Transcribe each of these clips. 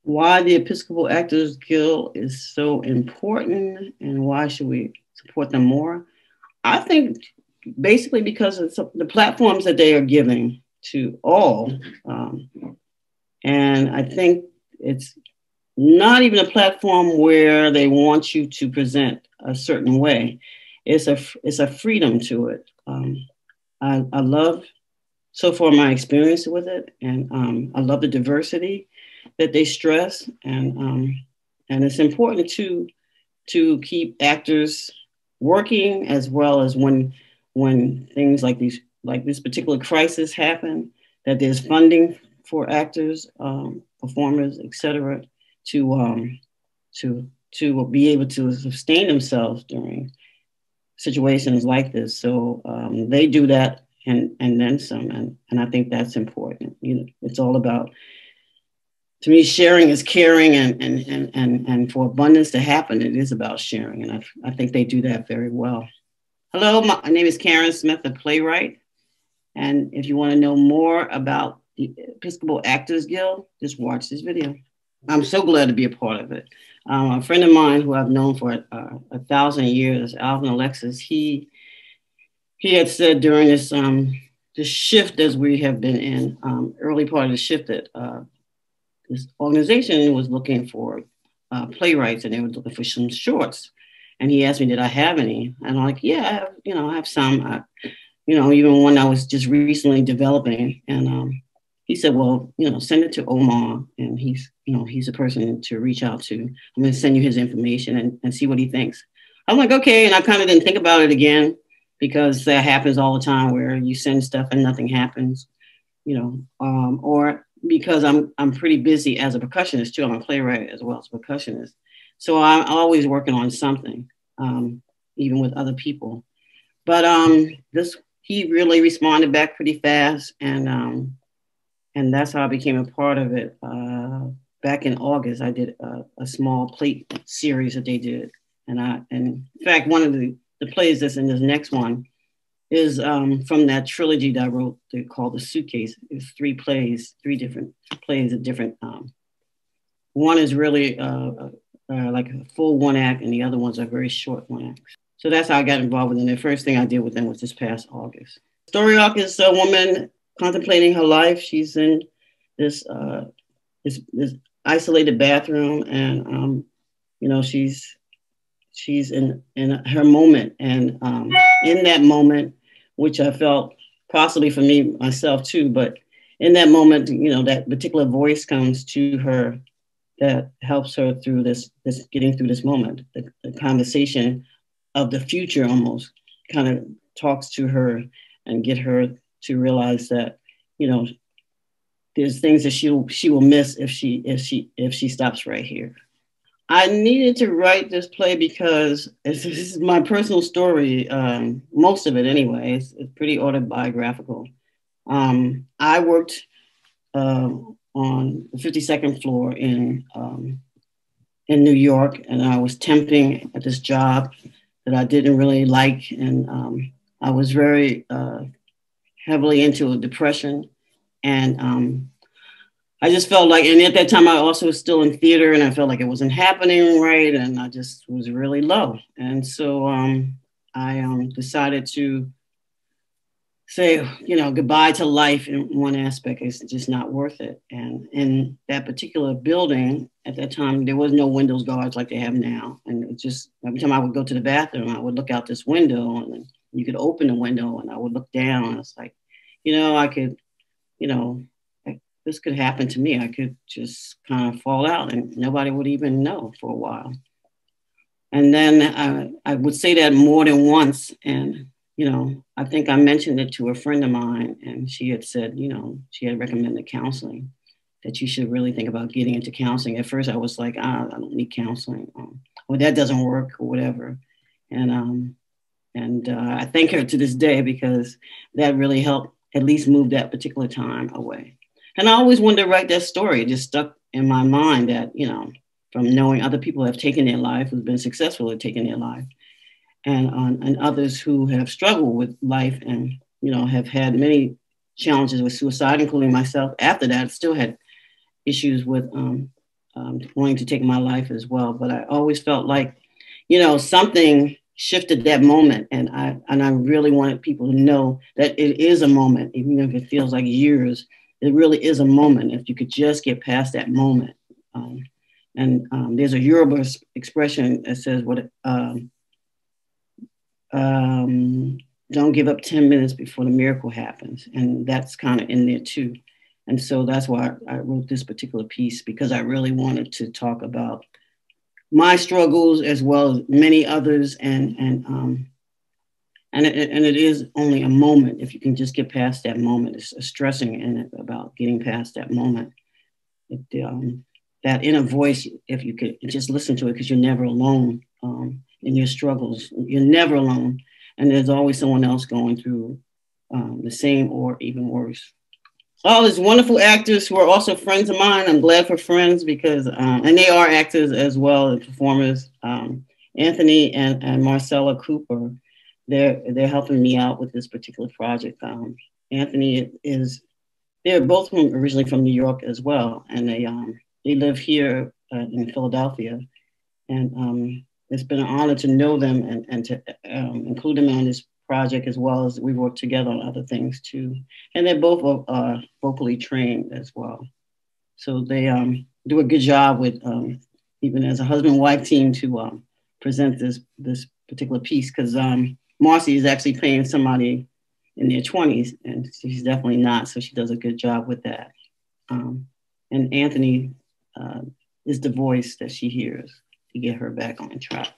Why the Episcopal Actors Guild is so important and why should we support them more? I think basically because of the platforms that they are giving to all. Um, and I think it's not even a platform where they want you to present a certain way. It's a freedom to it. I love so far my experience with it, and I love the diversity that they stress, and it's important to keep actors working as well as when things like this particular crisis happen, that there's funding for actors, performers, etc., to to be able to sustain themselves during situations like this. So they do that and then some, and I think that's important. You know, it's all about, to me, sharing is caring, and for abundance to happen, it is about sharing, and I think they do that very well. Hello, my name is Karen Smith, a playwright, and if you want to know more about the Episcopal Actors Guild, just watch this video. I'm so glad to be a part of it. A friend of mine who I've known for 1,000 years, Alvin Alexis, he had said during this shift as we have been in, early part of the shift, that this organization was looking for playwrights, and they were looking for some shorts. And he asked me, did I have any? And I'm like, yeah, I have, I have some, even one I was just recently developing. And he said, well, send it to Omar, and he's a person to reach out to. I'm going to send you his information and see what he thinks. I'm like, okay. And I kind of didn't think about it again, because that happens all the time where you send stuff and nothing happens, or because I'm pretty busy as a percussionist too. I'm a playwright as well as a percussionist. So I'm always working on something, even with other people. But he really responded back pretty fast, and that's how I became a part of it. Back in August, I did a small plate series that they did, and in fact, one of the plays that's in this next one is from that trilogy that I wrote called The Suitcase. It's three different plays of different. One is really like a full one act, and the other ones are very short one act. So that's how I got involved with them. The first thing I did with them was this past August. Story arc is a woman contemplating her life. She's in this this isolated bathroom, and she's in her moment, and in that moment, which I felt possibly for me myself too, but in that moment, that particular voice comes to her that helps her through this getting through this moment. The conversation of the future almost kind of talks to her and get her to realize that there's things that she will miss if she stops right here. I needed to write this play because this is my personal story, most of it anyway. It's pretty autobiographical. I worked on the 52nd floor in New York, and I was temping at this job that I didn't really like, and I was very heavily into a depression, and I just felt like, and at that time I also was still in theater, and I felt like it wasn't happening right, and I just was really low. And so I decided to say, goodbye to life in one aspect. It's just not worth it. And in that particular building at that time, there was no windows guards like they have now. And it just, every time I would go to the bathroom, I would look out this window, and you could open the window, and I would look down, and it's like, I could, this could happen to me. I could just kind of fall out and nobody would even know for a while. And then I would say that more than once. And, I think I mentioned it to a friend of mine, and she had said, she had recommended counseling, that you should really think about getting into counseling. At first I was like, I don't need counseling, or that doesn't work, or whatever. And I thank her to this day, because that really helped at least move that particular time away. And I always wanted to write that story. It just stuck in my mind that, from knowing other people have taken their life, who've been successful at taking their life, and others who have struggled with life and, have had many challenges with suicide, including myself. After that, still had issues with wanting to take my life as well. But I always felt like, something shifted that moment, and I really wanted people to know that it is a moment, even if it feels like years. It really is a moment if you could just get past that moment. There's a Yoruba expression that says, don't give up 10 minutes before the miracle happens. And that's kind of in there too. And so that's why I wrote this particular piece, because I really wanted to talk about my struggles as well as many others. And it is only a moment. If you can just get past that moment, it's stressing in it about getting past that moment. That inner voice, if you could just listen to it, because you're never alone in your struggles. You're never alone. And there's always someone else going through the same or even worse. All these wonderful actors who are also friends of mine. I'm glad for friends because, and they are actors as well as performers. Anthony and Marcella Cooper, they're helping me out with this particular project. Anthony they're both originally from New York as well, and they live here in Philadelphia. And it's been an honor to know them and to include them on this project, as well as we work together on other things too. And they're both vocally trained as well. So they do a good job with, even as a husband-wife team, to present this particular piece, because Marcy is actually playing somebody in their 20s, and she's definitely not, so she does a good job with that. And Anthony is the voice that she hears to get her back on track.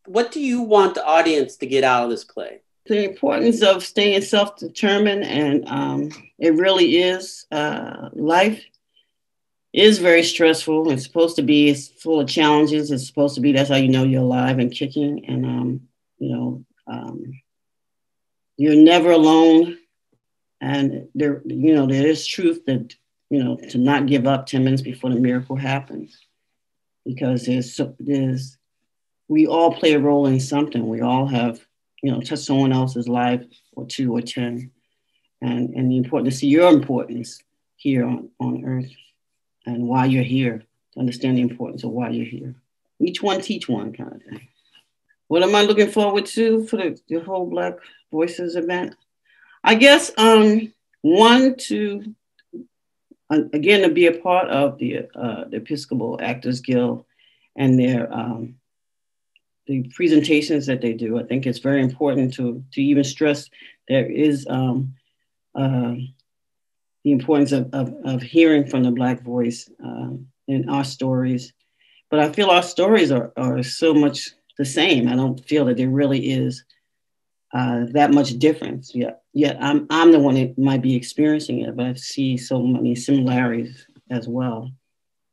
What do you want the audience to get out of this play? The importance of staying self-determined, and it really is. Life is very stressful. It's supposed to be, it's full of challenges. It's supposed to be, that's how you know you're alive and kicking. And, you're never alone. And there is truth that, to not give up 10 minutes before the miracle happens. Because we all play a role in something. We all have, touched someone else's life, or 2 or 10. And the importance, to see your importance here on earth and why you're here, to understand the importance of why you're here. Each one teach one kind of thing. What am I looking forward to for the whole Black Voices event? I guess one, to again, to be a part of the Episcopal Actors Guild and their the presentations that they do. I think it's very important to even stress there is the importance of hearing from the Black voice in our stories. But I feel our stories are so much the same. I don't feel that there really is that much difference. Yet I'm the one that might be experiencing it, but I see so many similarities as well.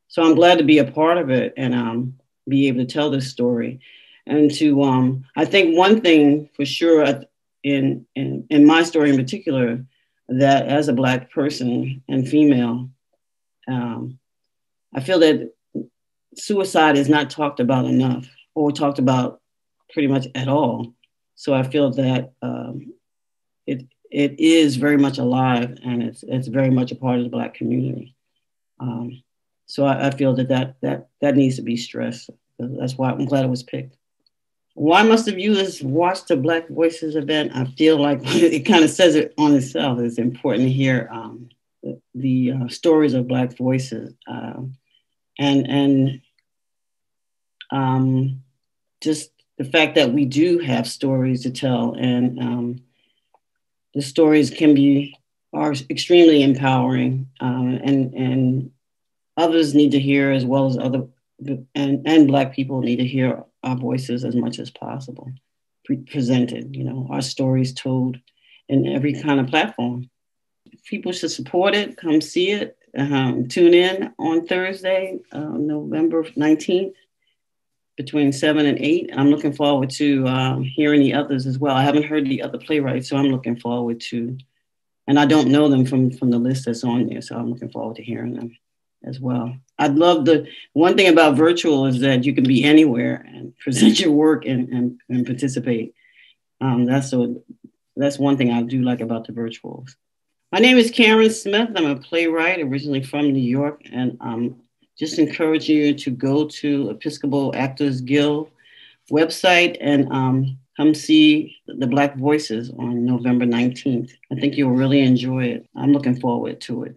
So I'm glad to be a part of it and be able to tell this story. And to, I think one thing for sure in my story in particular, that as a Black person and female, I feel that suicide is not talked about enough or talked about pretty much at all. So I feel that it is very much alive, and it's very much a part of the Black community. So I feel that needs to be stressed. That's why I'm glad it was picked. Why must the viewers watch the Black Voices event? I feel like it kind of says it on itself. It's important to hear the stories of Black voices and just the fact that we do have stories to tell, and the stories are extremely empowering, and others need to hear, as well as and Black people need to hear our voices as much as possible, presented, our stories told in every kind of platform. People should support it, come see it, tune in on Thursday, November 19th, between 7 and 8. I'm looking forward to hearing the others as well. I haven't heard the other playwrights, so I'm looking forward to, and I don't know them from the list that's on there, so I'm looking forward to hearing them as well. I'd love one thing about virtual is that you can be anywhere and present your work and participate. That's one thing I do like about the virtuals. My name is Karen Smith. I'm a playwright originally from New York, and I'm just encourage you to go to Episcopal Actors Guild website and come see the Black Voices on November 19th. I think you'll really enjoy it. I'm looking forward to it.